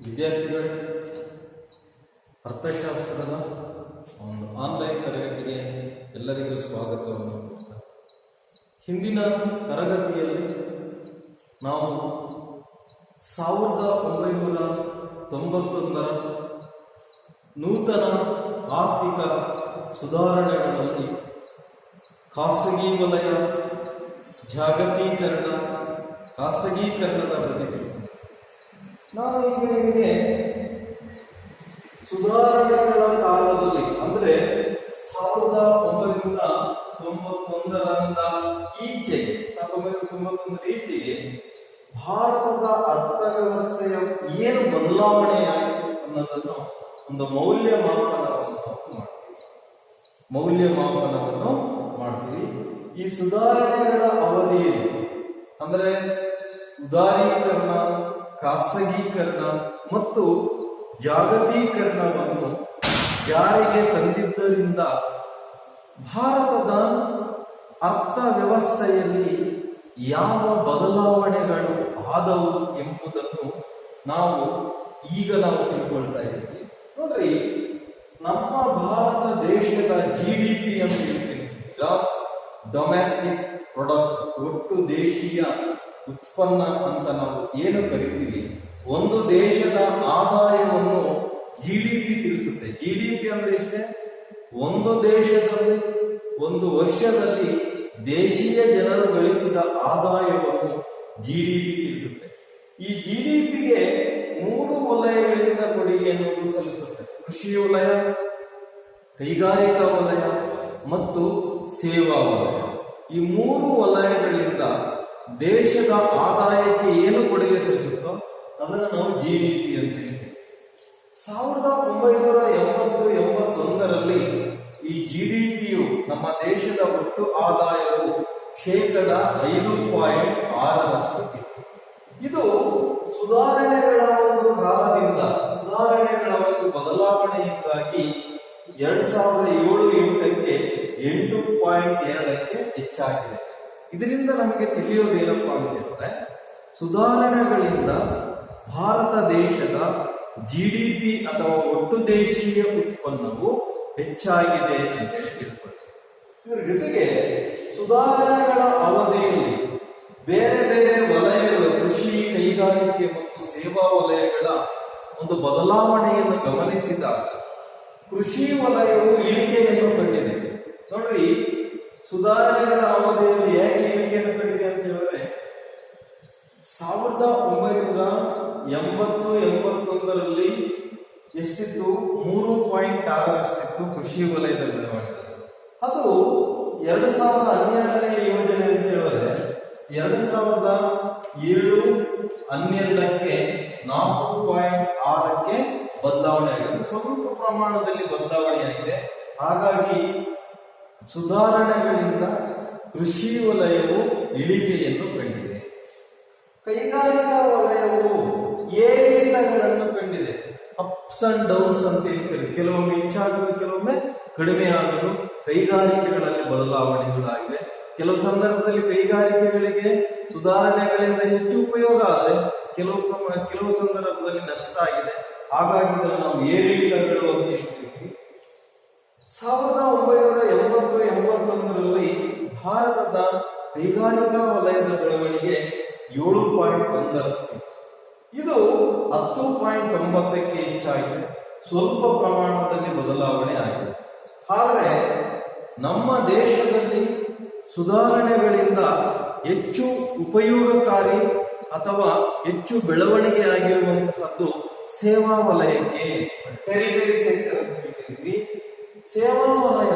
ವಿದ್ಯಾರ್ಥಿಗಳೇ, ಅರ್ಥಶಾಸ್ತ್ರದ ಒಂದು ಆನ್ಲೈನ್ ತರಗತಿಗೆ ಎಲ್ಲರಿಗೂ ಸ್ವಾಗತವನ್ನು ಕೊಡ್ತಾರೆ. ಹಿಂದಿನ ತರಗತಿಯಲ್ಲಿ ನಾವು 1991ರ ನೂತನ ಆರ್ಥಿಕ ಸುಧಾರಣೆಗಳಲ್ಲಿ ಖಾಸಗಿ ವಲಯ, ಜಾಗತೀಕರಣ, ಖಾಸಗೀಕರಣದ ಬಗ್ಗೆ ತಿಳ್ಕೊಂಡು ನಾನು ಈಗ ನಿಮಗೆ ಸುಧಾರಣೆಗಳ ಕಾಲದಲ್ಲಿ ಅಂದ್ರೆ 1991ರಿಂದ ಈಚೆಗೆ 1991 ಈಚೆಗೆ ಭಾರತದ ಅರ್ಥವ್ಯವಸ್ಥೆಯ ಏನು ಬದಲಾವಣೆ ಆಯಿತು ಅನ್ನೋದನ್ನು ಒಂದು ಮೌಲ್ಯಮಾಪನವನ್ನು ಮಾಡ್ತೀವಿ. ಈ ಸುಧಾರಣೆಗಳ ಅವಧಿಯಲ್ಲಿ ಅಂದ್ರೆ ಉದಾರೀಕರಣ, ಖಾಸಗೀಕರಣ ಮತ್ತು ಜಾಗತೀಕರಣವನ್ನು ಜಾರಿಗೆ ತಂದಿದ್ದರಿಂದ ಭಾರತದ ಅರ್ಥವ್ಯವಸ್ಥೆಯಲ್ಲಿ ಯಾವ ಬದಲಾವಣೆಗಳು ಆದವು ಎಂಬುದನ್ನು ನಾವು ತಿಳ್ಕೊಳ್ತಾ ಇದ್ದೀವಿ. ನೋಡ್ರಿ, ನಮ್ಮ ಭಾರತ ದೇಶದ GDP ಅಂತ ಹೇಳ್ತೀವಿ, ಗ್ರಾಸ್ ಡೊಮೆಸ್ಟಿಕ್ ಪ್ರಾಡಕ್ಟ್, ಒಟ್ಟು ದೇಶೀಯ ಉತ್ಪನ್ನ ಅಂತ ನಾವು ಏನು ಕರಿತೀವಿ. ಒಂದು ದೇಶದ ಆದಾಯವನ್ನು GDP ತಿಳಿಸುತ್ತೆ. GDP ಅಂದ್ರೆ ಇಷ್ಟೇ, ಒಂದು ದೇಶದಲ್ಲಿ ಒಂದು ವರ್ಷದಲ್ಲಿ ದೇಶೀಯ ಜನರು ಗಳಿಸಿದ ಆದಾಯವನ್ನು GDP ತಿಳಿಸುತ್ತೆ. ಈ GDPಗೆ 3 ವಲಯಗಳಿಂದ ಕೊಡುಗೆಯನ್ನು ಸಲ್ಲಿಸುತ್ತೆ. ಕೃಷಿ ವಲಯ, ಕೈಗಾರಿಕಾ ವಲಯ ಮತ್ತು ಸೇವಾ ವಲಯ. ಈ 3 ವಲಯಗಳಿಂದ ದೇಶದ ಆದಾಯಕ್ಕೆ ಏನು ಕೊಡುಗೆ ಸಲ್ಲಿಸುತ್ತೋ ಅದನ್ನು ನಾವು GDP ಅಂತ ಹೇಳ್ತೀವಿ. 1980-81ರಲ್ಲಿ ಈ GDPಯು ನಮ್ಮ ದೇಶದ ಒಟ್ಟು ಆದಾಯವು 5.6% ಇತ್ತು. ಇದು ಸುಧಾರಣೆಗಳ ಒಂದು ಕಾಲದಿಂದ, ಸುಧಾರಣೆಗಳ ಒಂದು ಬದಲಾವಣೆಯಿಂದಾಗಿ 2007-8ಕ್ಕೆ 8.2ಕ್ಕೆ ಹೆಚ್ಚಾಗಿದೆ. ಇದರಿಂದ ನಮಗೆ ತಿಳಿಯೋದೇನಪ್ಪಾ ಅಂತ ಹೇಳಿದ್ರೆ, ಸುಧಾರಣೆಗಳಿಂದ ಭಾರತ ದೇಶದ GDP ಅಥವಾ ಒಟ್ಟು ದೇಶೀಯ ಉತ್ಪನ್ನವು ಹೆಚ್ಚಾಗಿದೆ ಅಂತೇಳಿ ತಿಳ್ಕೊಳ್ತೀವಿ. ಇದರ ಜೊತೆಗೆ ಸುಧಾರಣೆಗಳ ಅವಧಿಯಲ್ಲಿ ಬೇರೆ ಬೇರೆ ವಲಯಗಳು, ಕೃಷಿ, ಕೈಗಾರಿಕೆ ಮತ್ತು ಸೇವಾ ವಲಯಗಳ ಒಂದು ಬದಲಾವಣೆಯನ್ನು ಗಮನಿಸಿದಾಗ ಕೃಷಿ ವಲಯವು ಇಳಿಕೆಯನ್ನು ಕಂಡಿದೆ. ನೋಡ್ರಿ, ಸುಧಾರಣೆಗಳ ಅವಧಿಯಲ್ಲಿ ಹೇಗೆ ಇಳಿಕೆಯನ್ನು ಕಂಡಿದೆ ಅಂತ ಹೇಳಿದ್ರೆ, 1980-81ರಲ್ಲಿ ಎಷ್ಟಿತ್ತು? 3.6 ಕೃಷಿ ವಲಯದ ಬೆಳವಣಿಗೆ. ಅದು 2012ನೇ ಯೋಜನೆ ಅಂತ ಹೇಳಿದ್ರೆ 2007-12ಕ್ಕೆ 4.6ಕ್ಕೆ ಬದಲಾವಣೆ ಆಗಿದೆ. ಸ್ವಲ್ಪ ಪ್ರಮಾಣದಲ್ಲಿ ಬದಲಾವಣೆ ಆಗಿದೆ. ಹಾಗಾಗಿ ಸುಧಾರಣೆಗಳಿಂದ ಕೃಷಿ ವಲಯವು ಇಳಿಕೆಯನ್ನು ಕಂಡಿದೆ. ಕೈಗಾರಿಕಾ ವಲಯವು ಏರಿಳಿತಗಳನ್ನು ಕಂಡಿದೆ. ಅಪ್ಸ್ ಅಂಡ್ ಡೌನ್ಸ್ ಅಂತ ಹೇಳ್ತಾರೆ. ಕೆಲವೊಮ್ಮೆ ಹೆಚ್ಚಾಗುವುದು, ಕೆಲವೊಮ್ಮೆ ಕಡಿಮೆ ಆಗುವುದು. ಕೈಗಾರಿಕೆಗಳಲ್ಲಿ ಬದಲಾವಣೆಗಳಾಗಿವೆ. ಕೆಲವು ಸಂದರ್ಭದಲ್ಲಿ ಕೈಗಾರಿಕೆಗಳಿಗೆ ಸುಧಾರಣೆಗಳಿಂದ ಹೆಚ್ಚು ಉಪಯೋಗ ಆದರೆ ಕೆಲವು ಸಂದರ್ಭದಲ್ಲಿ ನಷ್ಟ ಆಗಿದೆ. ಹಾಗಾಗಿ ಇದನ್ನು ನಾವು ಏರಿಳಿತಗಳು ಅಂತ ಹೇಳ್ತೀವಿ. 1980-81ರಲ್ಲಿ ಭಾರತದ ಕೈಗಾರಿಕಾ ವಲಯದ ಬೆಳವಣಿಗೆ 7.1%. ಇದು 10.9ಕ್ಕೆ ಹೆಚ್ಚಾಗಿದೆ. ಸ್ವಲ್ಪ ಪ್ರಮಾಣದಲ್ಲಿ ಬದಲಾವಣೆ ಆಗಿದೆ. ಆದರೆ ನಮ್ಮ ದೇಶದಲ್ಲಿ ಸುಧಾರಣೆಗಳಿಂದ ಹೆಚ್ಚು ಉಪಯೋಗಕಾರಿ ಅಥವಾ ಹೆಚ್ಚು ಬೆಳವಣಿಗೆ ಆಗಿರುವಂತಹದ್ದು ಸೇವಾ ವಲಯಕ್ಕೆ, ಟೆರಿಟರಿ ಸೆಕ್ಟರ್ ಅಂತ ಹೇಳ್ತೀವಿ. ಸೇವಾ ವಲಯ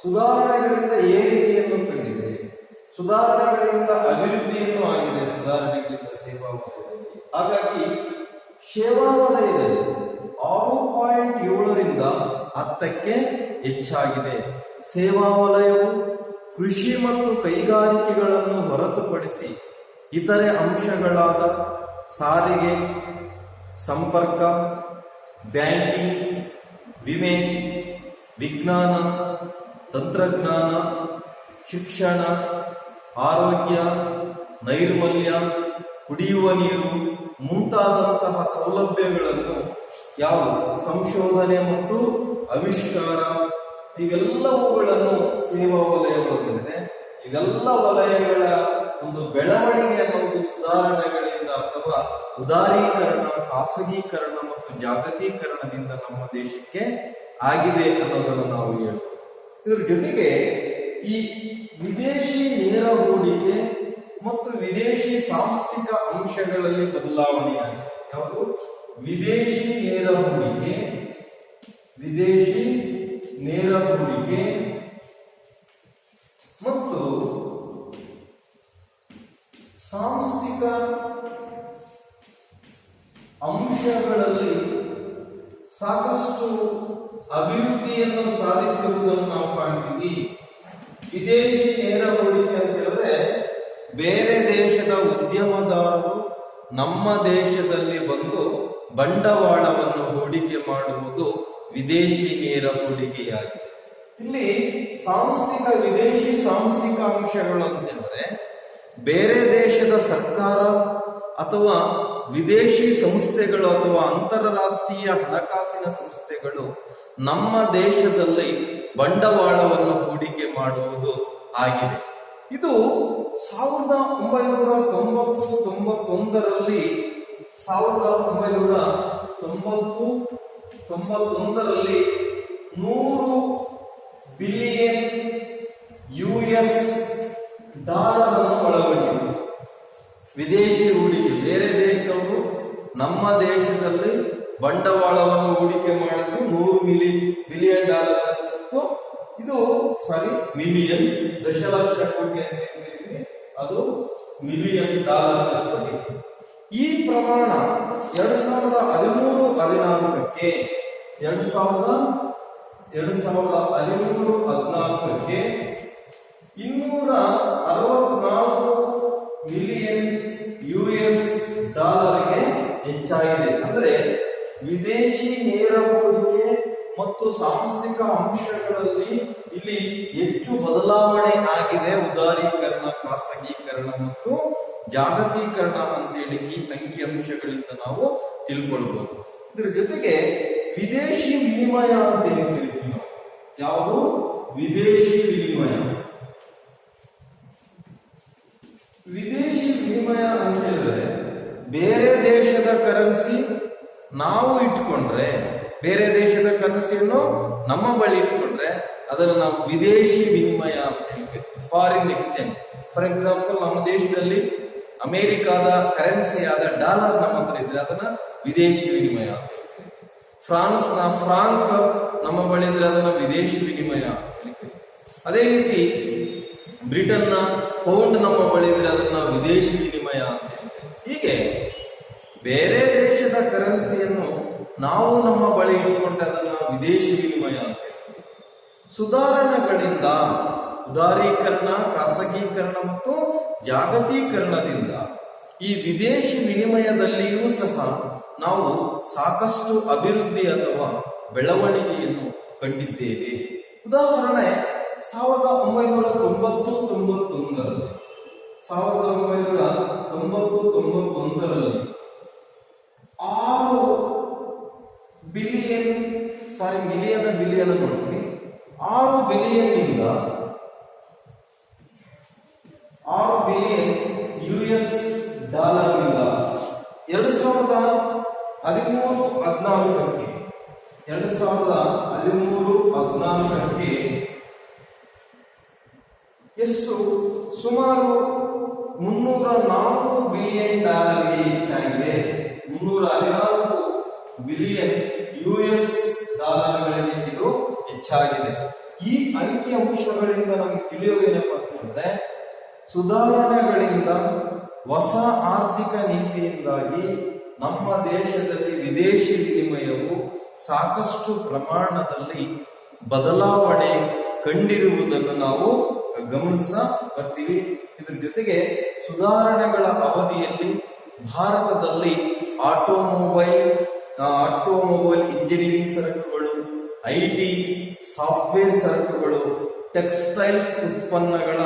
ಸುಧಾರಣೆಗಳಿಂದ ಏರಿಕೆಯನ್ನು ಕಂಡಿದೆ. ಸುಧಾರಣೆಗಳಿಂದ ಅಭಿವೃದ್ಧಿಯನ್ನು ಆಗಿದೆ. ಸುಧಾರಣೆಗಳಿಂದ ಸೇವಾ ವಲಯದಲ್ಲಿ. ಹಾಗಾಗಿ ಸೇವಾ ವಲಯದಲ್ಲಿ 6.7ರಿಂದ 10ಕ್ಕೆ ಹೆಚ್ಚಾಗಿದೆ. ಸೇವಾ ವಲಯವು ಕೃಷಿ ಮತ್ತು ಕೈಗಾರಿಕೆಗಳನ್ನು ಹೊರತುಪಡಿಸಿ ಇತರೆ ಅಂಶಗಳಾದ ಸಾರಿಗೆ, ಸಂಪರ್ಕ, ಬ್ಯಾಂಕಿಂಗ್, ವಿಮೆ, ವಿಜ್ಞಾನ, ತಂತ್ರಜ್ಞಾನ, ಶಿಕ್ಷಣ, ಆರೋಗ್ಯ, ನೈರ್ಮಲ್ಯ, ಕುಡಿಯುವ ನೀರು, ಮುಂತಾದಂತಹ ಸೌಲಭ್ಯಗಳನ್ನು ಯಾವ ಸಂಶೋಧನೆ ಮತ್ತು ಆವಿಷ್ಕಾರ ಇವೆಲ್ಲವುಗಳನ್ನು ಸೇವಾ ವಲಯಗಳೊಳಗಿದೆ. ಇವೆಲ್ಲ ವಲಯಗಳ ಒಂದು ಬೆಳವಣಿಗೆ ಮತ್ತು ಸುಧಾರಣೆಗಳಿಂದ ಅಥವಾ ಉದಾರೀಕರಣ, ಖಾಸಗೀಕರಣ ಮತ್ತು ಜಾಗತೀಕರಣದಿಂದ ನಮ್ಮ ದೇಶಕ್ಕೆ ಆಗಿದೆ ಅನ್ನೋದನ್ನು ನಾವು ಹೇಳ್ಬೋದು. ಇದರ ಜೊತೆಗೆ ಈ ವಿದೇಶಿ ನೇರ ಹೂಡಿಕೆ ಮತ್ತು ವಿದೇಶಿ ಸಾಂಸ್ಥಿಕ ಅಂಶಗಳಲ್ಲಿ ಬದಲಾವಣೆಯಾಗಿದೆ. ಯಾವುದು? ವಿದೇಶಿ ನೇರ ಹೂಡಿಕೆ, ವಿದೇಶಿ ನೇರ ಹೂಡಿಕೆ ಮತ್ತು ಸಾಂಸ್ಥಿಕ ಅಂಶಗಳಲ್ಲಿ ಸಾಕಷ್ಟು ಅಭಿವೃದ್ಧಿಯನ್ನು ಸಾಧಿಸಿರುವುದನ್ನು ನಾವು ಕಾಣ್ತೀವಿ. ವಿದೇಶಿ ನೇರ ಹೂಡಿಕೆ ಅಂತ ಹೇಳಿದ್ರೆ ಬೇರೆ ದೇಶದ ಉದ್ಯಮದಾರರು ನಮ್ಮ ದೇಶದಲ್ಲಿ ಬಂದು ಬಂಡವಾಳವನ್ನು ಹೂಡಿಕೆ ಮಾಡುವುದು ವಿದೇಶಿ ನೇರ ಹೂಡಿಕೆಯಾಗಿದೆ. ಇಲ್ಲಿ ವಿದೇಶಿ ಸಾಂಸ್ಥಿಕ ಅಂಶಗಳು ಅಂತ ಹೇಳಿದ್ರೆ ಬೇರೆ ದೇಶದ ಸರ್ಕಾರ ಅಥವಾ ವಿದೇಶಿ ಸಂಸ್ಥೆಗಳು ಅಥವಾ ಅಂತಾರಾಷ್ಟ್ರೀಯ ಹಣಕಾಸಿನ ಸಂಸ್ಥೆಗಳು ನಮ್ಮ ದೇಶದಲ್ಲಿ ಬಂಡವಾಳವನ್ನು ಹೂಡಿಕೆ ಮಾಡುವುದು ಆಗಿದೆ. ಇದು 1991ರಲ್ಲಿ 100 ಬಿಲಿಯನ್ US ಡಾಲರ್ ಅನ್ನು ಒಳಗೊಂಡಿದೆ. ವಿದೇಶಿ ಹೂಡಿಕೆ, ಬೇರೆ ದೇಶದವರು ನಮ್ಮ ದೇಶದಲ್ಲಿ ಬಂಡವಾಳವನ್ನು ಹೂಡಿಕೆ ಮಾಡಿದ್ದು 100 ಬಿಲಿಯನ್ ಡಾಲರ್ ಅಷ್ಟು. ಇದು ಮಿಲಿಯನ್, ದಶಲಕ್ಷ ಕೋಟಿ ಅಂತ ಹೇಳಿದ್ರೆ ಅದು ಮಿಲಿಯನ್ ಡಾಲರ್ ಅಷ್ಟು. ಈ ಪ್ರಮಾಣ 2013-14ಕ್ಕೆ 264 ಮಿಲಿಯನ್ US ಡಾಲರ್ಗೆ ಹೆಚ್ಚಾಗಿದೆ. ಅಂದ್ರೆ ವಿದೇಶಿ ನೇರ ಹೂಡಿಕೆ ಮತ್ತು ಸಾಂಸ್ಥಿಕ ಅಂಶಗಳಲ್ಲಿ ಇಲ್ಲಿ ಹೆಚ್ಚು ಬದಲಾವಣೆ ಆಗಿದೆ. ಉದಾರೀಕರಣ, ಖಾಸಗೀಕರಣ ಮತ್ತು ಜಾಗತೀಕರಣ ಅಂತೇಳಿ ಈ ಅಂಕಿಅಂಶಗಳಿಂದ ನಾವು ತಿಳ್ಕೊಳ್ಬಹುದು. ಇದರ ಜೊತೆಗೆ ವಿದೇಶಿ ವಿನಿಮಯ ಅಂತ ಏನ್ ಹೇಳ್ತೀವಿ ನಾವು, ಯಾವುದು? ವಿದೇಶಿ ವಿನಿಮಯ. ವಿದೇಶಿ ವಿನಿಮಯ ಅಂತ ಹೇಳಿದ್ರೆ ಬೇರೆ ದೇಶದ ಕರೆನ್ಸಿ ನಾವು ಇಟ್ಕೊಂಡ್ರೆ, ಬೇರೆ ದೇಶದ ಕರೆನ್ಸಿಯನ್ನು ನಮ್ಮ ಬಳಿ ಇಟ್ಕೊಂಡ್ರೆ ಅದನ್ನು ನಾವು ವಿದೇಶಿ ವಿನಿಮಯ ಅಂತ ಹೇಳ್ತೀವಿ, ಫಾರಿನ್ ಎಕ್ಸ್ಚೇಂಜ್. ಫಾರ್ ಎಕ್ಸಾಂಪಲ್, ನಮ್ಮ ದೇಶದಲ್ಲಿ ಅಮೆರಿಕಾದ ಕರೆನ್ಸಿಯಾದ ಡಾಲರ್ ನಮ್ಮ ಹತ್ರ ಇದ್ರೆ ಅದನ್ನ ವಿದೇಶಿ ವಿನಿಮಯ ಅಂತ ಹೇಳ್ತೀವಿ. ಫ್ರಾನ್ಸ್ನ ಫ್ರಾಂಕ್ ನಮ್ಮ ಬಳಿ ಇದ್ರೆ ಅದನ್ನ ವಿದೇಶಿ ವಿನಿಮಯ ಅಂತ ಹೇಳ್ತೀವಿ. ಅದೇ ರೀತಿ ಬ್ರಿಟನ್ನ ಪೌಂಡ್ ನಮ್ಮ ಬಳಿ ಇದ್ರೆ ಅದನ್ನ ವಿದೇಶಿ ವಿನಿಮಯ ಅಂತ ಹೇಳ್ತೀವಿ. ಹೀಗೆ ಬೇರೆ ದೇಶದ ಕರೆನ್ಸಿಯನ್ನು ನಾವು ನಮ್ಮ ಬಳಿ ಇಟ್ಟುಕೊಂಡ್ರೆ ಅದನ್ನ ವಿದೇಶಿ ವಿನಿಮಯ ಅಂತ ಹೇಳ್ತೀವಿ. ಸುಧಾರಣೆಗಳಿಂದ, ಉದಾರೀಕರಣ, ಖಾಸಗೀಕರಣ ಮತ್ತು ಜಾಗತೀಕರಣದಿಂದ ಈ ವಿದೇಶಿ ವಿನಿಮಯದಲ್ಲಿಯೂ ಸಹ ನಾವು ಸಾಕಷ್ಟು ಅಭಿವೃದ್ಧಿ ಅಥವಾ ಬೆಳವಣಿಗೆಯನ್ನು ಕಂಡಿದ್ದೇವೆ. ಉದಾಹರಣೆ 1990-91ರಲ್ಲಿ 6 ಬಿಲಿಯನ್ ಮಿಲಿಯನ್ ನೋಡ್ತೀನಿ, 6 ಬಿಲಿಯನ್ ಇಂದ 6 ಬಿಲಿಯನ್ US ಡಾಲರ್ ನಿಂದ 2013-14ಕ್ಕೆ ಎಷ್ಟು? ಸುಮಾರು 304 ಬಿಲಿಯನ್ ಡಾಲರ್ಗೆ ಹೆಚ್ಚಾಗಿದೆ. 314 ಬಿಲಿಯನ್ US ಡಾಲರ್ಗಳಿಗೆ ಇದು ಹೆಚ್ಚಾಗಿದೆ. ಈ ಅಂಕಿ ಅಂಶಗಳಿಂದ ನಮಗೆ ತಿಳಿಯೋದೇನಪ್ಪ ಅಂತಂದ್ರೆ, ಸುಧಾರಣೆಗಳಿಂದ, ಹೊಸ ಆರ್ಥಿಕ ನೀತಿಯಿಂದಾಗಿ ನಮ್ಮ ದೇಶದಲ್ಲಿ ವಿದೇಶಿ ವಿನಿಮಯವು ಸಾಕಷ್ಟು ಪ್ರಮಾಣದಲ್ಲಿ ಬದಲಾವಣೆ ಕಂಡಿರುವುದನ್ನು ನಾವು ಗಮನಿಸ್ತಾ ಬರ್ತೀವಿ. ಇದರ ಜೊತೆಗೆ ಸುಧಾರಣೆಗಳ ಅವಧಿಯಲ್ಲಿ ಭಾರತದಲ್ಲಿ ಆಟೋಮೊಬೈಲ್ ಇಂಜಿನಿಯರಿಂಗ್ ಸರಕುಗಳು, IT, ಸಾಫ್ಟ್ವೇರ್ ಸರಕುಗಳು, ಟೆಕ್ಸ್ಟೈಲ್ಸ್ ಉತ್ಪನ್ನಗಳ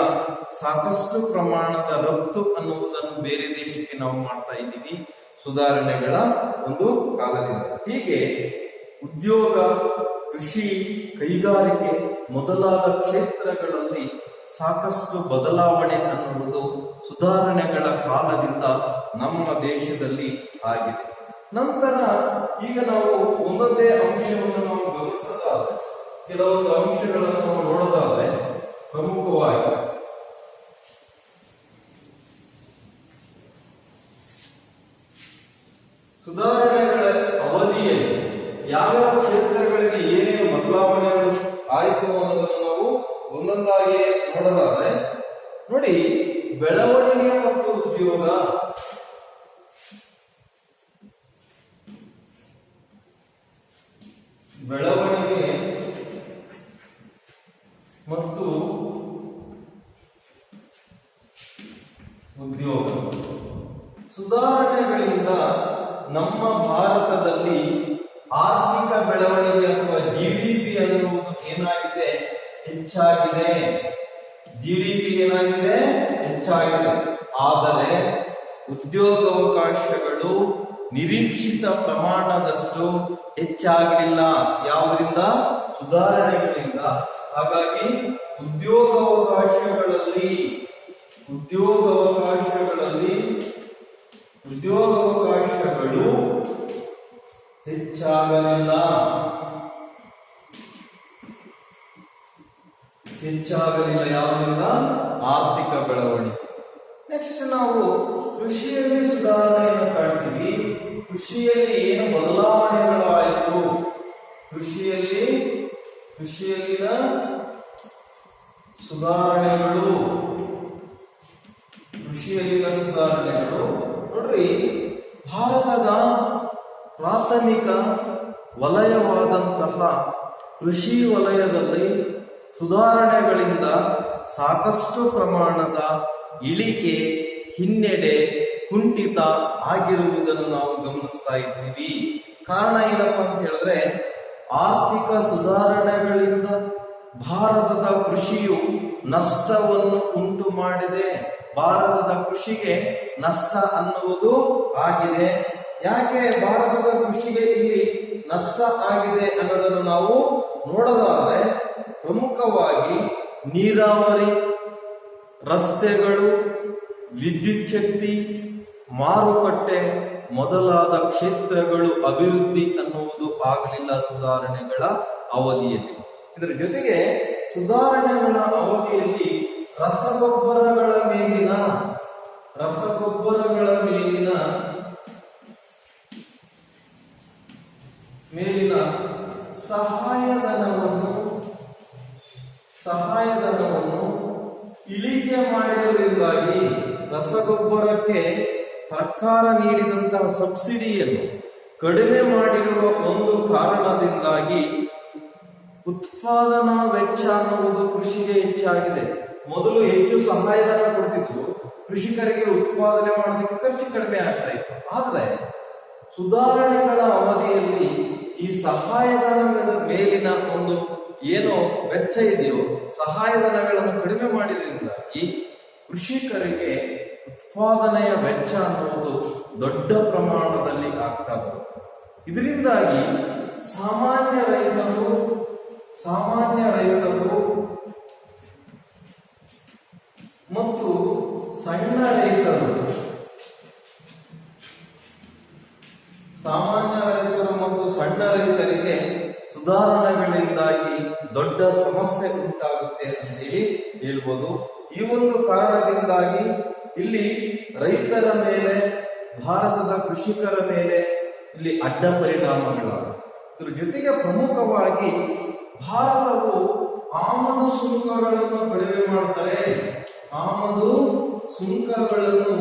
ಸಾಕಷ್ಟು ಪ್ರಮಾಣದ ರಫ್ತು ಅನ್ನುವುದನ್ನು ಬೇರೆ ದೇಶಕ್ಕೆ ನಾವು ಮಾಡ್ತಾ ಇದ್ದೀವಿ. ಸುಧಾರಣೆಗಳ ಒಂದು ಕಾಲದಿಂದ. ಹೀಗೆ ಉದ್ಯೋಗ, ಕೃಷಿ, ಕೈಗಾರಿಕೆ ಮೊದಲಾದ ಕ್ಷೇತ್ರಗಳಲ್ಲಿ ಸಾಕಷ್ಟು ಬದಲಾವಣೆ ಅನ್ನುವುದು ಸುಧಾರಣೆಗಳ ಕಾಲದಿಂದ ನಮ್ಮ ದೇಶದಲ್ಲಿ ಆಗಿದೆ. ನಂತರ ಈಗ ನಾವು ಒಂದೊಂದೇ ಅಂಶವನ್ನು ನಾವು ಗಮನಿಸೋದಾದ್ರೆ, ಕೆಲವೊಂದು ಅಂಶಗಳನ್ನು ನಾವು ನೋಡೋದಾದ್ರೆ, ಪ್ರಮುಖವಾಗಿ ಸುಧಾರಣೆಗಳ ಅವಧಿಯಲ್ಲಿ ಯಾವ್ಯಾವ ಕ್ಷೇತ್ರಗಳಿಗೆ ಏನೇನು ಬದಲಾವಣೆಗಳು ಆಯಿತು ಅನ್ನೋದನ್ನು ನಾವು ಒಂದೊಂದಾಗಿ ನೋಡೋದಾದ್ರೆ ನೋಡಿ, ಬೆಳವಣಿಗೆ ಮತ್ತು ಉದ್ಯೋಗ, ಬೆಳವಣಿಗೆ ಮತ್ತು ಉದ್ಯೋಗ ಸುಧಾರಣೆಗಳಿಂದ ನಮ್ಮ ಭಾರತದಲ್ಲಿ ಆರ್ಥಿಕ ಬೆಳವಣಿಗೆ ಅಥವಾ ಜಿಡಿಪಿ ಅನ್ನುವುದು ಏನಾಗಿದೆ? ಹೆಚ್ಚಾಗಿದೆ. ಜಿಡಿಪಿ ಏನಾಗಿದೆ? ಹೆಚ್ಚಾಗಿದೆ. ಆದರೆ ಉದ್ಯೋಗಾವಕಾಶಗಳು ನಿರೀಕ್ಷಿತ ಪ್ರಮಾಣದಷ್ಟು ಹೆಚ್ಚಾಗಲಿಲ್ಲ. ಯಾವುದರಿಂದ? ಸುಧಾರಣೆಗಳಿಂದ. ಹಾಗಾಗಿ ಉದ್ಯೋಗಾವಕಾಶಗಳು ಹೆಚ್ಚಾಗಲಿಲ್ಲ. ಯಾವುದರಿಂದ? ಆರ್ಥಿಕ ಬೆಳವಣಿಗೆ. ನೆಕ್ಸ್ಟ್ ನಾವು ಕೃಷಿಯಲ್ಲಿ ಸುಧಾರಣೆಯನ್ನು ಕಾಣ್ತೀವಿ. ಕೃಷಿಯಲ್ಲಿ ಏನು ಬದಲಾವಣೆಗಳಾಯಿತು? ಕೃಷಿಯಲ್ಲಿನ ಸುಧಾರಣೆಗಳು ನೋಡ್ರಿ, ಭಾರತದ ಪ್ರಾಥಮಿಕ ವಲಯವಾದಂತಹ ಕೃಷಿ ವಲಯದಲ್ಲಿ ಸುಧಾರಣೆಗಳಿಂದ ಸಾಕಷ್ಟು ಪ್ರಮಾಣದ ಇಳಿಕೆ, ಹಿನ್ನಡೆ, ಕುಂಠಿತ ಆಗಿರುವುದನ್ನು ನಾವು ಗಮನಿಸ್ತಾ ಇದ್ದೀವಿ. ಕಾರಣ ಏನಪ್ಪಾ ಅಂತ ಹೇಳಿದ್ರೆ, ಆರ್ಥಿಕ ಸುಧಾರಣೆಗಳಿಂದ ಭಾರತದ ಕೃಷಿಯು ನಷ್ಟವನ್ನು ಉಂಟು ಮಾಡಿದೆ. ಭಾರತದ ಕೃಷಿಗೆ ನಷ್ಟ ಅನ್ನುವುದು ಆಗಿದೆ. ಯಾಕೆ ಭಾರತದ ಕೃಷಿಗೆ ಇಲ್ಲಿ ನಷ್ಟ ಆಗಿದೆ ಅನ್ನೋದನ್ನು ನಾವು ನೋಡೋದಾದ್ರೆ, ಪ್ರಮುಖವಾಗಿ ನೀರಾವರಿ, ರಸ್ತೆಗಳು, ವಿದ್ಯುತ್ ಶಕ್ತಿ, ಮಾರುಕಟ್ಟೆ ಮೊದಲಾದ ಕ್ಷೇತ್ರಗಳು ಅಭಿವೃದ್ಧಿ ಅನ್ನುವುದು ಆಗಲಿಲ್ಲ ಸುಧಾರಣೆಗಳ ಅವಧಿಯಲ್ಲಿ. ಇದರ ಜೊತೆಗೆ ಸುಧಾರಣೆಗಳ ಅವಧಿಯಲ್ಲಿ ರಸಗೊಬ್ಬರಗಳ ಮೇಲಿನ ಸಹಾಯಧನವನ್ನು ಇಳಿಕೆ ಮಾಡಿರುವುದರಿಂದಾಗಿ, ರಸಗೊಬ್ಬರಕ್ಕೆ ಸರ್ಕಾರ ನೀಡಿದಂತಹ ಸಬ್ಸಿಡಿಯನ್ನು ಕಡಿಮೆ ಮಾಡಿರುವ ಒಂದು ಕಾರಣದಿಂದಾಗಿ ಉತ್ಪಾದನಾ ವೆಚ್ಚ ಅನ್ನುವುದು ಕೃಷಿಗೆ ಹೆಚ್ಚಾಗಿದೆ. ಮೊದಲು ಹೆಚ್ಚು ಸಹಾಯಧನ ಕೊಡ್ತಿದ್ರು, ಕೃಷಿಕರಿಗೆ ಉತ್ಪಾದನೆ ಮಾಡೋದಕ್ಕೆ ಖರ್ಚು ಕಡಿಮೆ ಆಗ್ತಾ ಇತ್ತು. ಆದ್ರೆ ಸುಧಾರಣೆಗಳ ಅವಧಿಯಲ್ಲಿ ಈ ಸಹಾಯಧನದ ಮೇಲಿನ ಒಂದು ಏನೋ ವೆಚ್ಚ ಇದೆಯೋ, ಸಹಾಯಧನಗಳನ್ನು ಕಡಿಮೆ ಮಾಡಿದ್ರಿಂದಾಗಿ ಕೃಷಿಕರಿಗೆ ಉತ್ಪಾದನೆಯ ವೆಚ್ಚ ಅನ್ನುವುದು ದೊಡ್ಡ ಪ್ರಮಾಣದಲ್ಲಿ ಆಗ್ತಾ ಬರುತ್ತೆ. ಇದರಿಂದಾಗಿ ಸಾಮಾನ್ಯ ರೈತರು ಮತ್ತು ಸಣ್ಣ ರೈತರಿಗೆ ಸುಧಾರಣೆಗಳಿಂದಾಗಿ ದೊಡ್ಡ ಸಮಸ್ಯೆ ಉಂಟಾಗುತ್ತೆ ಅಂತೇಳಿ ಹೇಳ್ಬೋದು. ಈ ಒಂದು ಕಾರಣದಿಂದಾಗಿ ಇಲ್ಲಿ ರೈತರ ಮೇಲೆ, ಭಾರತದ ಕೃಷಿಕರ ಮೇಲೆ ಇಲ್ಲಿ ಅಡ್ಡ ಪರಿಣಾಮಗಳಾಗುತ್ತೆ. ಇದ್ರ ಜೊತೆಗೆ ಪ್ರಮುಖವಾಗಿ ಭಾರತವು ಆಮದು ಸುಂಕಗಳನ್ನು ಕಡಿಮೆ ಮಾಡ್ತಾರೆ. ಆಮದು ಸುಂಕಗಳನ್ನು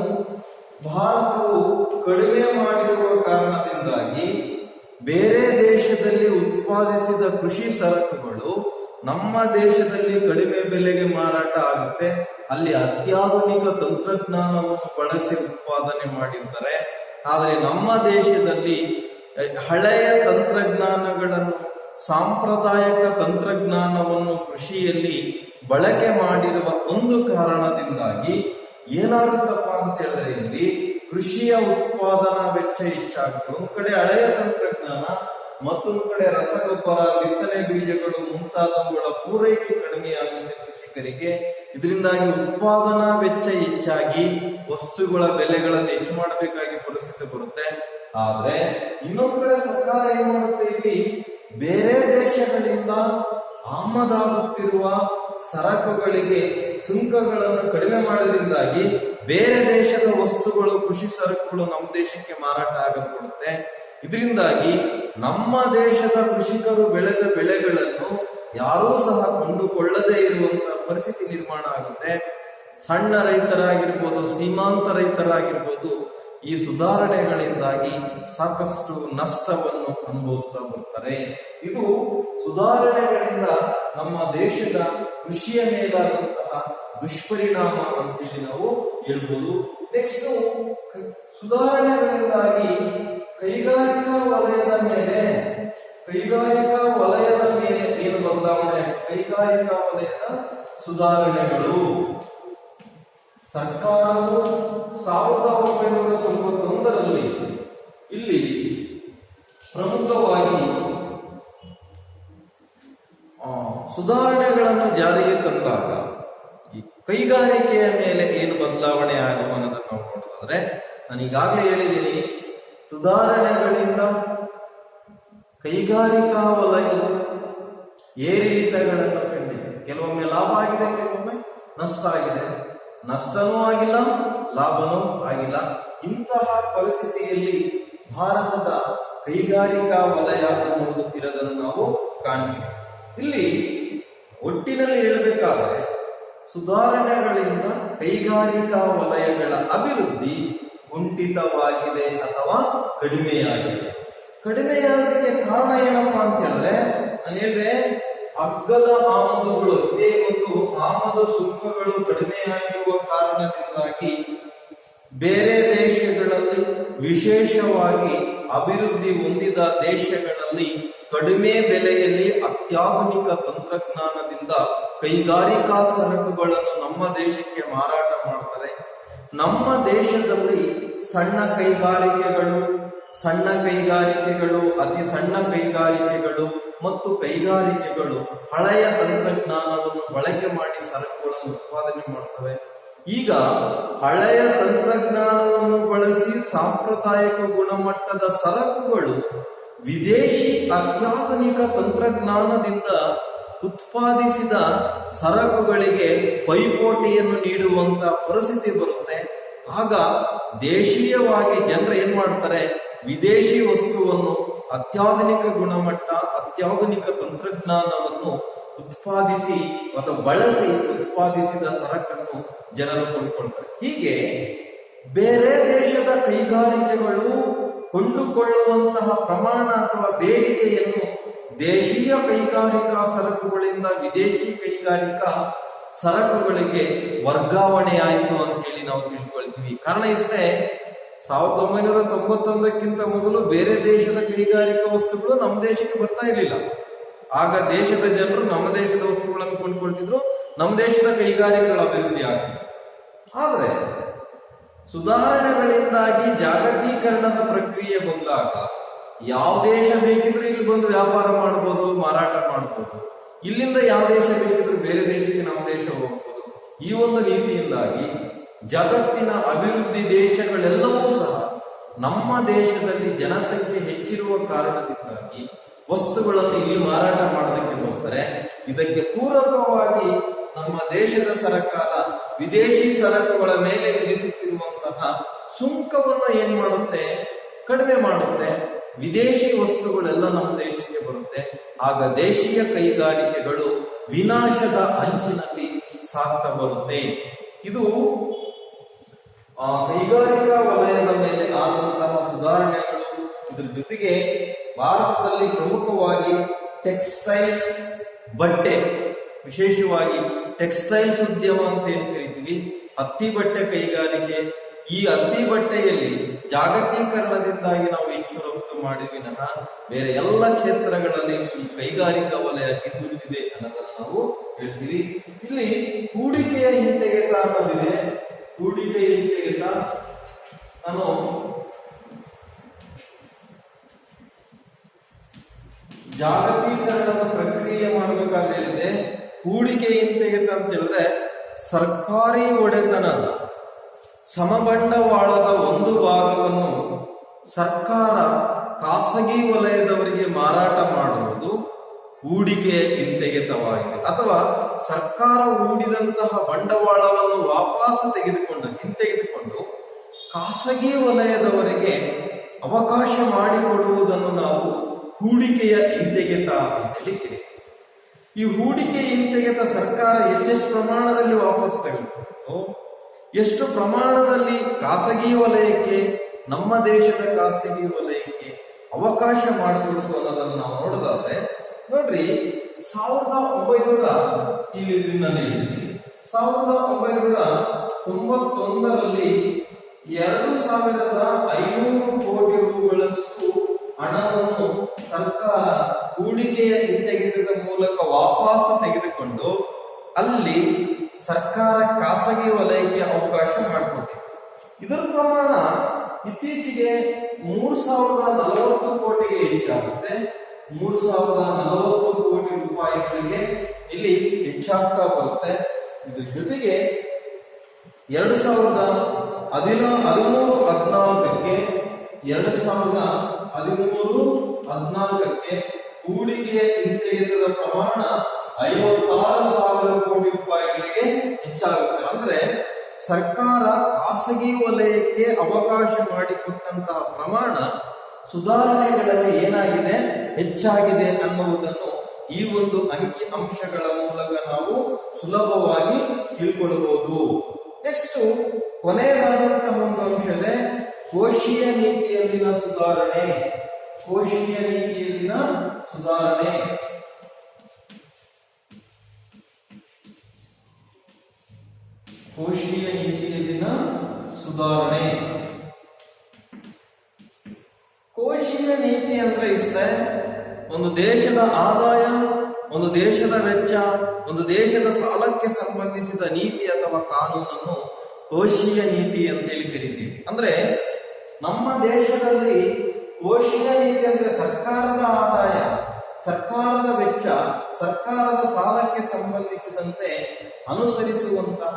ಭಾರತವು ಕಡಿಮೆ ಮಾಡಿರುವ ಕಾರಣದಿಂದಾಗಿ ಬೇರೆ ದೇಶದಲ್ಲಿ ಉತ್ಪಾದಿಸಿದ ಕೃಷಿ ಸರಕುಗಳು ನಮ್ಮ ದೇಶದಲ್ಲಿ ಕಡಿಮೆ ಬೆಲೆಗೆ ಮಾರಾಟ ಆಗುತ್ತೆ. ಅಲ್ಲಿ ಅತ್ಯಾಧುನಿಕ ತಂತ್ರಜ್ಞಾನವನ್ನು ಬಳಸಿ ಉತ್ಪಾದನೆ ಮಾಡಿರ್ತಾರೆ. ಆದರೆ ನಮ್ಮ ದೇಶದಲ್ಲಿ ಹಳೆಯ ತಂತ್ರಜ್ಞಾನಗಳನ್ನು, ಸಾಂಪ್ರದಾಯಿಕ ತಂತ್ರಜ್ಞಾನವನ್ನು ಕೃಷಿಯಲ್ಲಿ ಬಳಕೆ ಮಾಡಿರುವ ಒಂದು ಕಾರಣದಿಂದಾಗಿ ಏನಾಗುತ್ತಪ್ಪ ಅಂತ ಹೇಳಿದ್ರೆ, ಇಲ್ಲಿ ಕೃಷಿಯ ಉತ್ಪಾದನಾ ವೆಚ್ಚ ಹೆಚ್ಚಾಗುತ್ತೆ. ಒಂದ್ ಕಡೆ ಹಳೆಯ ತಂತ್ರಜ್ಞಾನ, ಮತ್ತೊಂದು ಕಡೆ ರಸಗೊಬ್ಬರ, ಬಿತ್ತನೆ ಬೀಜಗಳು ಮುಂತಾದವುಗಳ ಪೂರೈಕೆ ಕಡಿಮೆಯಾಗುತ್ತೆ ಕೃಷಿಕರಿಗೆ. ಇದರಿಂದಾಗಿ ಉತ್ಪಾದನಾ ವೆಚ್ಚ ಹೆಚ್ಚಾಗಿ ವಸ್ತುಗಳ ಬೆಲೆಗಳನ್ನು ಹೆಚ್ಚು ಮಾಡಬೇಕಾಗಿ ಪರಿಸ್ಥಿತಿ ಬರುತ್ತೆ. ಆದ್ರೆ ಇನ್ನೊಂದು ಕಡೆ ಸರ್ಕಾರ ಏನ್ ಮಾಡುತ್ತೆ, ಇಲ್ಲಿ ಬೇರೆ ದೇಶಗಳಿಂದ ಆಮದಾಗುತ್ತಿರುವ ಸರಕುಗಳಿಗೆ ಸುಂಕಗಳನ್ನು ಕಡಿಮೆ ಮಾಡೋದ್ರಿಂದಾಗಿ ಬೇರೆ ದೇಶದ ವಸ್ತುಗಳು, ಕೃಷಿ ಸರಕುಗಳು ನಮ್ಮ ದೇಶಕ್ಕೆ ಮಾರಾಟ ಆಗಲ್ಪಡುತ್ತೆ. ಇದರಿಂದಾಗಿ ನಮ್ಮ ದೇಶದ ಕೃಷಿಕರು ಬೆಳೆದ ಬೆಳೆಗಳನ್ನು ಯಾರೂ ಸಹ ಕೊಂಡುಕೊಳ್ಳದೇ ಇರುವಂತಹ ಪರಿಸ್ಥಿತಿ ನಿರ್ಮಾಣ ಆಗುತ್ತೆ. ಸಣ್ಣ ರೈತರಾಗಿರ್ಬೋದು, ಸೀಮಾಂತ ರೈತರಾಗಿರ್ಬೋದು, ಈ ಸುಧಾರಣೆಗಳಿಂದಾಗಿ ಸಾಕಷ್ಟು ನಷ್ಟವನ್ನು ಅನುಭವಿಸ್ತಾ ಬರ್ತಾರೆ. ಇದು ಸುಧಾರಣೆಗಳಿಂದ ನಮ್ಮ ದೇಶದ ಕೃಷಿಯ ಮೇಲಾದಂತಹ ದುಷ್ಪರಿಣಾಮ ಅಂತೇಳಿ ನಾವು ಹೇಳ್ಬೋದು. ನೆಕ್ಸ್ಟ್, ಸುಧಾರಣೆಗಳಿಂದಾಗಿ ಕೈಗಾರಿಕಾ ವಲಯದ ಮೇಲೆ ಏನು ಬದಲಾವಣೆ? ಕೈಗಾರಿಕಾ ವಲಯದ ಸುಧಾರಣೆಗಳು. ಸರ್ಕಾರವು 1991ರಲ್ಲಿ ಇಲ್ಲಿ ಪ್ರಮುಖವಾಗಿ ಸುಧಾರಣೆಗಳನ್ನು ಜಾರಿಗೆ ತಂದಾಗ ಈ ಕೈಗಾರಿಕೆಯ ಮೇಲೆ ಏನು ಬದಲಾವಣೆ ಆಗುವ ಅನ್ನೋದನ್ನು ನಾವು ನೋಡೋದಾದ್ರೆ, ನಾನು ಈಗಾಗಲೇ ಹೇಳಿದ್ದೀನಿ, ಸುಧಾರಣೆಗಳಿಂದ ಕೈಗಾರಿಕಾ ವಲಯವು ಏರಿಳಿತಗಳನ್ನು ಕಂಡಿದೆ. ಕೆಲವೊಮ್ಮೆ ಲಾಭ ಆಗಿದೆ, ಕೆಲವೊಮ್ಮೆ ನಷ್ಟ ಆಗಿದೆ. ನಷ್ಟನೂ ಆಗಿಲ್ಲ, ಲಾಭನೂ ಆಗಿಲ್ಲ. ಇಂತಹ ಪರಿಸ್ಥಿತಿಯಲ್ಲಿ ಭಾರತದ ಕೈಗಾರಿಕಾ ವಲಯ ಅನ್ನುವುದು ಇರೋದನ್ನು ನಾವು ಕಾಣ್ತೀವಿ. ಇಲ್ಲಿ ಒಟ್ಟಿನಲ್ಲಿ ಹೇಳಬೇಕಾದ್ರೆ ಸುಧಾರಣೆಗಳಿಂದ ಕೈಗಾರಿಕಾ ವಲಯಗಳ ಅಭಿವೃದ್ಧಿ ಕುಂಠಿತವಾಗಿದೆ ಅಥವಾ ಕಡಿಮೆಯಾಗಿದೆ. ಕಡಿಮೆಯಾಗಲಿಕ್ಕೆ ಕಾರಣ ಏನಪ್ಪಾ ಅಂತ ಹೇಳಿದ್ರೆ, ನಾನು ಹೇಳಿದೆ ಅಗ್ಗದ ಆಮದುಗಳು, ಇದೇ ಒಂದು ಆಮದು ಸುಂಕಗಳು ಕಡಿಮೆಯಾಗಿರುವ ಕಾರಣದಿಂದಾಗಿ ಬೇರೆ ದೇಶಗಳಲ್ಲಿ, ವಿಶೇಷವಾಗಿ ಅಭಿವೃದ್ಧಿ ಹೊಂದಿದ ದೇಶಗಳಲ್ಲಿ ಕಡಿಮೆ ಬೆಲೆಯಲ್ಲಿ ಅತ್ಯಾಧುನಿಕ ತಂತ್ರಜ್ಞಾನದಿಂದ ಕೈಗಾರಿಕಾ ಸರಕುಗಳನ್ನು ನಮ್ಮ ದೇಶಕ್ಕೆ ಮಾರಾಟ ಮಾಡ್ತಾರೆ. ನಮ್ಮ ದೇಶದಲ್ಲಿ ಸಣ್ಣ ಕೈಗಾರಿಕೆಗಳು, ಅತಿ ಸಣ್ಣ ಕೈಗಾರಿಕೆಗಳು ಮತ್ತು ಕೈಗಾರಿಕೆಗಳು ಹಳೆಯ ತಂತ್ರಜ್ಞಾನವನ್ನು ಬಳಕೆ ಮಾಡಿ ಸರಕುಗಳನ್ನು ಉತ್ಪಾದನೆ ಮಾಡ್ತವೆ. ಈಗ ಹಳೆಯ ತಂತ್ರಜ್ಞಾನವನ್ನು ಬಳಸಿ ಸಾಂಪ್ರದಾಯಿಕ ಗುಣಮಟ್ಟದ ಸರಕುಗಳು ವಿದೇಶಿ ಅತ್ಯಾಧುನಿಕ ತಂತ್ರಜ್ಞಾನದಿಂದ ಉತ್ಪಾದಿಸಿದ ಸರಕುಗಳಿಗೆ ಪೈಪೋಟಿಯನ್ನು ನೀಡುವಂತ ಪರಿಸ್ಥಿತಿ ಬರುತ್ತೆ. ಆಗ ದೇಶೀಯವಾಗಿ ಜನರು ಏನ್ ಮಾಡ್ತಾರೆ, ವಿದೇಶಿ ವಸ್ತುವನ್ನು ಅತ್ಯಾಧುನಿಕ ಗುಣಮಟ್ಟ, ಅತ್ಯಾಧುನಿಕ ತಂತ್ರಜ್ಞಾನವನ್ನು ಉತ್ಪಾದಿಸಿ ಅಥವಾ ಬಳಸಿ ಉತ್ಪಾದಿಸಿದ ಸರಕನ್ನು ಜನರು ಕೊಂಡುಕೊಳ್ತಾರೆ. ಹೀಗೆ ಬೇರೆ ದೇಶದ ಕೈಗಾರಿಕೆಗಳು ಕೊಂಡುಕೊಳ್ಳುವಂತಹ ಪ್ರಮಾಣ ಅಥವಾ ಬೇಡಿಕೆಯನ್ನು ದೇಶೀಯ ಕೈಗಾರಿಕಾ ಸರಕುಗಳಿಂದ ವಿದೇಶಿ ಕೈಗಾರಿಕಾ ಸರಕುಗಳಿಗೆ ವರ್ಗಾವಣೆ ಆಯಿತು ಅಂತೇಳಿ ನಾವು ತಿಳ್ಕೊಳ್ತೀವಿ. ಕಾರಣ ಇಷ್ಟೇ, 1991ಕ್ಕಿಂತ ಮೊದಲು ಬೇರೆ ದೇಶದ ಕೈಗಾರಿಕಾ ವಸ್ತುಗಳು ನಮ್ಮ ದೇಶಕ್ಕೆ ಬರ್ತಾ ಇರಲಿಲ್ಲ. ಆಗ ದೇಶದ ಜನರು ನಮ್ಮ ದೇಶದ ವಸ್ತುಗಳನ್ನು ಕೊಂಡ್ಕೊಳ್ತಿದ್ರು, ನಮ್ಮ ದೇಶದ ಕೈಗಾರಿಕೆಗಳ ಅಭಿವೃದ್ಧಿ ಆಗ್ತಿದೆ. ಆದ್ರೆ ಸುಧಾರಣೆಗಳಿಂದಾಗಿ ಜಾಗತೀಕರಣದ ಪ್ರಕ್ರಿಯೆ ಬಂದಾಗ ಯಾವ ದೇಶ ಬೇಕಿದ್ರು ಇಲ್ಲಿ ಬಂದು ವ್ಯಾಪಾರ ಮಾಡಬಹುದು, ಮಾರಾಟ ಮಾಡಬಹುದು. ಇಲ್ಲಿಂದ ಯಾವ ದೇಶ ಬೇಕಿದ್ರು ಬೇರೆ ದೇಶಕ್ಕೆ ನಮ್ಮ ದೇಶ ಹೋಗ್ಬೋದು. ಈ ಒಂದು ನೀತಿಯಿಂದಾಗಿ ಜಗತ್ತಿನ ಅಭಿವೃದ್ಧಿ ದೇಶಗಳೆಲ್ಲವೂ ಸಹ ನಮ್ಮ ದೇಶದಲ್ಲಿ ಜನಸಂಖ್ಯೆ ಹೆಚ್ಚಿರುವ ಕಾರಣದಿಂದಾಗಿ ವಸ್ತುಗಳನ್ನು ಇಲ್ಲಿ ಮಾರಾಟ ಮಾಡೋದಕ್ಕೆ ಬರ್ತಾರೆ. ಇದಕ್ಕೆ ಪೂರಕವಾಗಿ ನಮ್ಮ ದೇಶದ ಸರ್ಕಾರ ವಿದೇಶಿ ಸರಕುಗಳ ಮೇಲೆ ವಿಧಿಸುತ್ತಿರುವಂತಹ ಸುಂಕವನ್ನು ಏನ್ ಮಾಡುತ್ತೆ, ಕಡಿಮೆ ಮಾಡುತ್ತೆ. ವಿದೇಶಿ ವಸ್ತುಗಳೆಲ್ಲ ನಮ್ಮ ದೇಶಕ್ಕೆ ಬರುತ್ತೆ. ಆಗ ದೇಶೀಯ ಕೈಗಾರಿಕೆಗಳು ವಿನಾಶದ ಅಂಚಿನಲ್ಲಿ ಸಾಗ್ತಾ ಬರುತ್ತೆ. ಇದು ಕೈಗಾರಿಕಾ ವಲಯದ ಮೇಲೆ ಆದಂತಹ ಸುಧಾರಣೆಗಳು. ಇದ್ರ ಜೊತೆಗೆ ಭಾರತದಲ್ಲಿ ಪ್ರಮುಖವಾಗಿ ಟೆಕ್ಸ್ಟೈಲ್ಸ್, ಬಟ್ಟೆ, ವಿಶೇಷವಾಗಿ ಟೆಕ್ಸ್ಟೈಲ್ಸ್ ಉದ್ಯಮ ಅಂತ ಏನ್ ಕರಿತೀವಿ, ಹತ್ತಿ ಬಟ್ಟೆ ಕೈಗಾರಿಕೆ. ಈ ಹತ್ತಿ ಬಟ್ಟೆಯಲ್ಲಿ ಜಾಗತೀಕರಣದಿಂದಾಗಿ ನಾವು ಹೆಚ್ಚು ರಫ್ತು ಮಾಡಿದ್ವಿ ವಿನಃ ಬೇರೆ ಎಲ್ಲ ಕ್ಷೇತ್ರಗಳಲ್ಲಿ ಈ ಕೈಗಾರಿಕಾ ವಲಯ ಹಿಂದುಳಿದಿದೆ ಅನ್ನೋದನ್ನು ನಾವು ಹೇಳ್ತೀವಿ. ಇಲ್ಲಿ ಹೂಡಿಕೆಯ ಹಿಂತೆಗೆತ ಅನ್ನೋದಿದೆ. ಹೂಡಿಕೆಯ ಹಿಂತೆಗೆತ ನಾನು ಜಾಗತೀಕರಣದ ಪ್ರಕ್ರಿಯೆ ಮಾಡಬೇಕಾದ್ರೆ ಹೇಳಿದೆ, ಹೂಡಿಕೆ ಹಿಂತೆಗೆತ ಅಂತ ಹೇಳಿದ್ರೆ ಸರ್ಕಾರಿ ಒಡೆತನದ ಸಮಬಂಡವಾಳದ ಒಂದು ಭಾಗವನ್ನು ಸರ್ಕಾರ ಖಾಸಗಿ ವಲಯದವರಿಗೆ ಮಾರಾಟ ಮಾಡುವುದು ಹೂಡಿಕೆಯ ಹಿಂತೆಗೆತವಾಗಿದೆ. ಅಥವಾ ಸರ್ಕಾರ ಹೂಡಿದಂತಹ ಬಂಡವಾಳವನ್ನು ವಾಪಸ್ ಹಿಂತೆಗೆದುಕೊಂಡು ಖಾಸಗಿ ವಲಯದವರಿಗೆ ಅವಕಾಶ ಮಾಡಿಕೊಡುವುದನ್ನು ನಾವು ಹೂಡಿಕೆಯ ಹಿಂತೆಗೆತ ಅಂತೇಳಿ ಕರೀತೀವಿ. ಈ ಹೂಡಿಕೆ ಹಿಂತೆಗೆತ ಸರ್ಕಾರ ಎಷ್ಟೆಷ್ಟು ಪ್ರಮಾಣದಲ್ಲಿ ವಾಪಸ್ ತೆಗೆದುಕೊಂಡು ಎಷ್ಟು ಪ್ರಮಾಣದಲ್ಲಿ ಖಾಸಗಿ ವಲಯಕ್ಕೆ, ನಮ್ಮ ದೇಶದ ಖಾಸಗಿ ವಲಯಕ್ಕೆ ಅವಕಾಶ ಮಾಡಿಕೊಡ್ತು ಅನ್ನೋದನ್ನು ನಾವು ನೋಡೋದಾದ್ರೆ ನೋಡ್ರಿ, 1991ರಲ್ಲಿ 2500 ಕೋಟಿ ರೂಗಳಷ್ಟು ಹಣವನ್ನು ಸರ್ಕಾರ ಹೂಡಿಕೆಯ ಹಿಂತೆಗೆತದ ಮೂಲಕ ವಾಪಸ್ ತೆಗೆದುಕೊಂಡು ಅಲ್ಲಿ ಸರ್ಕಾರ ಖಾಸಗಿ ವಲಯಕ್ಕೆ ಅವಕಾಶ ಮಾಡಿಕೊಟ್ಟಿದೆ. ಇದರ ಪ್ರಮಾಣ ಇತ್ತೀಚೆಗೆ 3040 ಕೋಟಿಗೆ ಹೆಚ್ಚಾಗುತ್ತೆ. 3040 ಕೋಟಿ ರೂಪಾಯಿಗಳಿಗೆ ಇಲ್ಲಿ ಹೆಚ್ಚಾಗ್ತಾ ಬರುತ್ತೆ. ಇದ್ರ ಜೊತೆಗೆ 2013-14ಕ್ಕೆ ಹೂಡಿಕೆಯ ಹಿಂತೆಗೆತದ ಪ್ರಮಾಣ 56,000 ಕೋಟಿ ರೂಪಾಯಿಗಳಿಗೆ ಹೆಚ್ಚಾಗುತ್ತೆ. ಅಂದ್ರೆ ಸರ್ಕಾರ ಖಾಸಗಿ ವಲಯಕ್ಕೆ ಅವಕಾಶ ಮಾಡಿಕೊಟ್ಟಂತಹ ಪ್ರಮಾಣ ಸುಧಾರಣೆಗಳಲ್ಲಿ ಏನಾಗಿದೆ, ಹೆಚ್ಚಾಗಿದೆ ಅನ್ನುವುದನ್ನು ಈ ಒಂದು ಅಂಕಿ ಅಂಶಗಳ ಮೂಲಕ ನಾವು ಸುಲಭವಾಗಿ ತಿಳ್ಕೊಳ್ಬಹುದು. ನೆಕ್ಸ್ಟ್ ಕೊನೆಯದಾದಂತಹ ಒಂದು ಅಂಶ ಇದೆ, ಕೋಶೀಯ ನೀತಿಯಲ್ಲಿನ ಸುಧಾರಣೆ. ಕೋಶೀಯ ನೀತಿಯಲ್ಲಿನ ಸುಧಾರಣೆ ಕೋಶೀಯ ನೀತಿಯಲ್ಲಿನ ಸುಧಾರಣೆ. ಕೋಶೀಯ ನೀತಿ ಅಂದ್ರೆ ಇಷ್ಟೇ, ಒಂದು ದೇಶದ ಆದಾಯ, ಒಂದು ದೇಶದ ವೆಚ್ಚ, ಒಂದು ದೇಶದ ಸಾಲಕ್ಕೆ ಸಂಬಂಧಿಸಿದ ನೀತಿ ಅಥವಾ ಕಾನೂನನ್ನು ಕೋಶೀಯ ನೀತಿ ಅಂತೇಳಿ ಕರಿತೀವಿ. ಅಂದ್ರೆ ನಮ್ಮ ದೇಶದಲ್ಲಿ ಕೋಶೀಯ ನೀತಿ ಅಂದ್ರೆ ಸರ್ಕಾರದ ಆದಾಯ, ಸರ್ಕಾರದ ವೆಚ್ಚ, ಸರ್ಕಾರದ ಸಾಲಕ್ಕೆ ಸಂಬಂಧಿಸಿದಂತೆ ಅನುಸರಿಸುವಂತಹ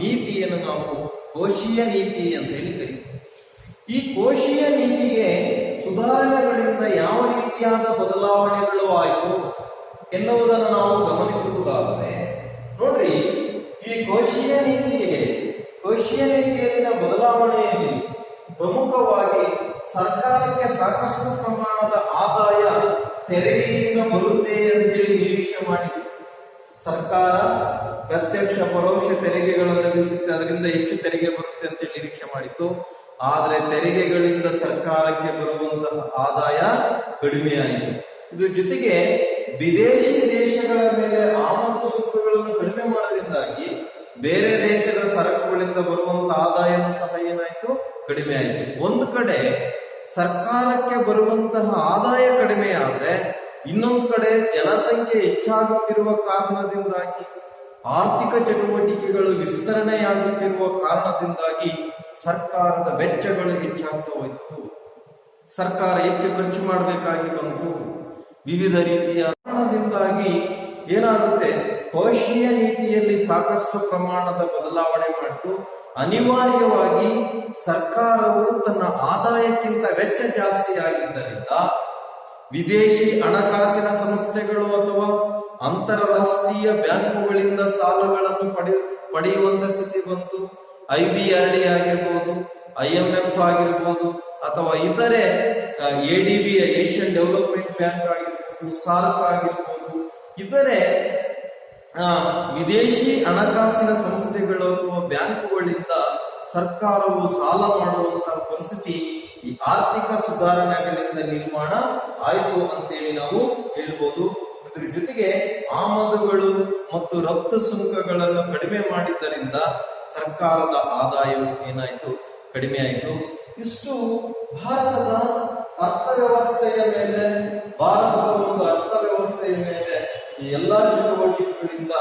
ನೀತಿಯನ್ನು ನಾವು ಕೋಶೀಯ ನೀತಿ ಅಂತ ಹೇಳಿ ಕರೀತೀವಿ. ಈ ಕೋಶೀಯ ನೀತಿಗೆ ಸುಧಾರಣೆಗಳಿಂದ ಯಾವ ರೀತಿಯಾದ ಬದಲಾವಣೆಗಳು ಆಯಿತು ಎನ್ನುವುದನ್ನು ನಾವು ಗಮನಿಸುವುದಾದರೆ ನೋಡ್ರಿ, ಈ ಕೋಶೀಯ ನೀತಿಯಲ್ಲಿನ ಬದಲಾವಣೆಯಲ್ಲಿ ಪ್ರಮುಖವಾಗಿ ಸರ್ಕಾರಕ್ಕೆ ಸಾಕಷ್ಟು ಪ್ರಮಾಣದ ಆದಾಯ ತೆರಿಗೆಯಿಂದ ಬರುತ್ತೆ ಅಂತೇಳಿ ನಿರೀಕ್ಷೆ ಮಾಡಿದ್ರು. ಸರ್ಕಾರ ಪ್ರತ್ಯಕ್ಷ ಪರೋಕ್ಷ ತೆರಿಗೆಗಳನ್ನು ವಿಧಿಸುತ್ತೆ, ಅದರಿಂದ ಹೆಚ್ಚು ತೆರಿಗೆ ಬರುತ್ತೆ ಅಂತೇಳಿ ನಿರೀಕ್ಷೆ ಮಾಡಿತ್ತು. ಆದರೆ ತೆರಿಗೆಗಳಿಂದ ಸರ್ಕಾರಕ್ಕೆ ಬರುವಂತಹ ಆದಾಯ ಕಡಿಮೆಯಾಯಿತು. ಇದ್ರ ಜೊತೆಗೆ ವಿದೇಶಿ ದೇಶಗಳ ಮೇಲೆ ಆಮದು ಸುಂಕಗಳನ್ನು ಕಡಿಮೆ ಮಾಡೋದ್ರಿಂದಾಗಿ ಬೇರೆ ದೇಶದ ಸರಕುಗಳಿಂದ ಬರುವಂತಹ ಆದಾಯನೂ ಸಹ ಏನಾಯ್ತು, ಕಡಿಮೆ ಆಯಿತು. ಒಂದು ಕಡೆ ಸರ್ಕಾರಕ್ಕೆ ಬರುವಂತಹ ಆದಾಯ ಕಡಿಮೆ ಆದ್ರೆ, ಇನ್ನೊಂದು ಕಡೆ ಜನಸಂಖ್ಯೆ ಹೆಚ್ಚಾಗುತ್ತಿರುವ ಕಾರಣದಿಂದಾಗಿ, ಆರ್ಥಿಕ ಚಟುವಟಿಕೆಗಳು ವಿಸ್ತರಣೆಯಾಗುತ್ತಿರುವ ಕಾರಣದಿಂದಾಗಿ ಸರ್ಕಾರದ ವೆಚ್ಚಗಳು ಹೆಚ್ಚಾಗ್ತಾ ಹೋಯಿತು. ಸರ್ಕಾರ ಹೆಚ್ಚು ಖರ್ಚು ಮಾಡಬೇಕಾಗಿ ಬಂತು. ವಿವಿಧ ರೀತಿಯ ಕಾರಣದಿಂದಾಗಿ ಏನಾಗುತ್ತೆ, ಕೋಶೀಯ ನೀತಿಯಲ್ಲಿ ಸಾಕಷ್ಟು ಪ್ರಮಾಣದ ಬದಲಾವಣೆ ಮಾಡಿತು. ಅನಿವಾರ್ಯವಾಗಿ ಸರ್ಕಾರವು ತನ್ನ ಆದಾಯಕ್ಕಿಂತ ವೆಚ್ಚ ಜಾಸ್ತಿ ಆಗಿದ್ದರಿಂದ ವಿದೇಶಿ ಹಣಕಾಸಿನ ಸಂಸ್ಥೆಗಳು ಅಥವಾ ಅಂತಾರಾಷ್ಟ್ರೀಯ ಬ್ಯಾಂಕುಗಳಿಂದ ಸಾಲಗಳನ್ನು ಪಡೆಯುವಂತ ಸ್ಥಿತಿ ಬಂತು. IBRD ಆಗಿರ್ಬೋದು, IMF ಆಗಿರ್ಬೋದು, ಅಥವಾ ಇತರೆ ADB ಏಷ್ಯನ್ ಡೆವಲಪ್ಮೆಂಟ್ ಬ್ಯಾಂಕ್ ಆಗಿರ್ಬೋದು, ಸಾರ್ಕ್ ಆಗಿರ್ಬೋದು, ಇತರೆ ವಿದೇಶಿ ಹಣಕಾಸಿನ ಸಂಸ್ಥೆಗಳು ಅಥವಾ ಬ್ಯಾಂಕುಗಳಿಂದ ಸರ್ಕಾರವು ಸಾಲ ಮಾಡುವಂತಹ ಪರಿಸ್ಥಿತಿ ಈ ಆರ್ಥಿಕ ಸುಧಾರಣೆಗಳಿಂದ ನಿರ್ಮಾಣ ಆಯಿತು ಅಂತೇಳಿ ನಾವು ಹೇಳ್ಬೋದು. ಇದರ ಜೊತೆಗೆ ಆಮದುಗಳು ಮತ್ತು ರಫ್ತು ಸುಂಕಗಳನ್ನು ಕಡಿಮೆ ಮಾಡಿದ್ದರಿಂದ ಸರ್ಕಾರದ ಆದಾಯವು ಏನಾಯಿತು, ಕಡಿಮೆ ಆಯಿತು. ಇಷ್ಟು ಭಾರತದ ಅರ್ಥವ್ಯವಸ್ಥೆಯ ಮೇಲೆ, ಭಾರತದ ಒಂದು ಅರ್ಥವ್ಯವಸ್ಥೆಯ ಮೇಲೆ ಈ ಎಲ್ಲಾ ಚಟುವಟಿಕೆಗಳಿಂದ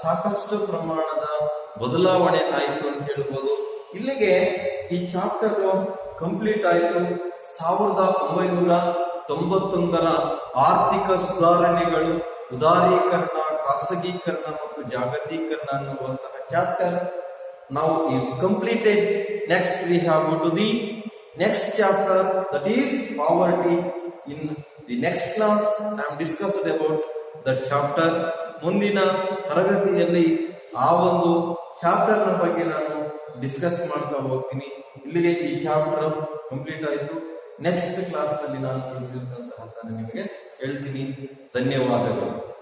ಸಾಕಷ್ಟು ಪ್ರಮಾಣದ ಬದಲಾವಣೆ ಆಯಿತು ಅಂತ ಹೇಳ್ಬೋದು. ಇಲ್ಲಿಗೆ ಈ ಚಾಪ್ಟರ್ ಕಂಪ್ಲೀಟ್ ಆಯಿತು. 1991 ಆರ್ಥಿಕ ಸುಧಾರಣೆಗಳು, ಉದಾರೀಕರಣ, ಖಾಸಗೀಕರಣ ಮತ್ತು ಜಾಗತೀಕರಣ ಅನ್ನುವಂತಹ chapter now is completed. Next we have go to the next chapter, that is poverty. In the next class I am discussed about that chapter. ಮುಂದಿನ ತರಗತಿಯಲ್ಲಿ ಆ ಒಂದು ಚಾಪ್ಟರ್ ನ ಬಗ್ಗೆ ನಾನು ಡಿಸ್ಕಸ್ ಮಾಡ್ತಾ ಹೋಗ್ತೀನಿ. ಇಲ್ಲಿಗೆ ಈ ಚಾಪ್ಟರ್ ಕಂಪ್ಲೀಟ್ ಆಯಿತು. ನೆಕ್ಸ್ಟ್ ಕ್ಲಾಸ್ ನಲ್ಲಿ ನಾನು ನಿಮಗೆ ಹೇಳ್ತೀನಿ. ಧನ್ಯವಾದಗಳು.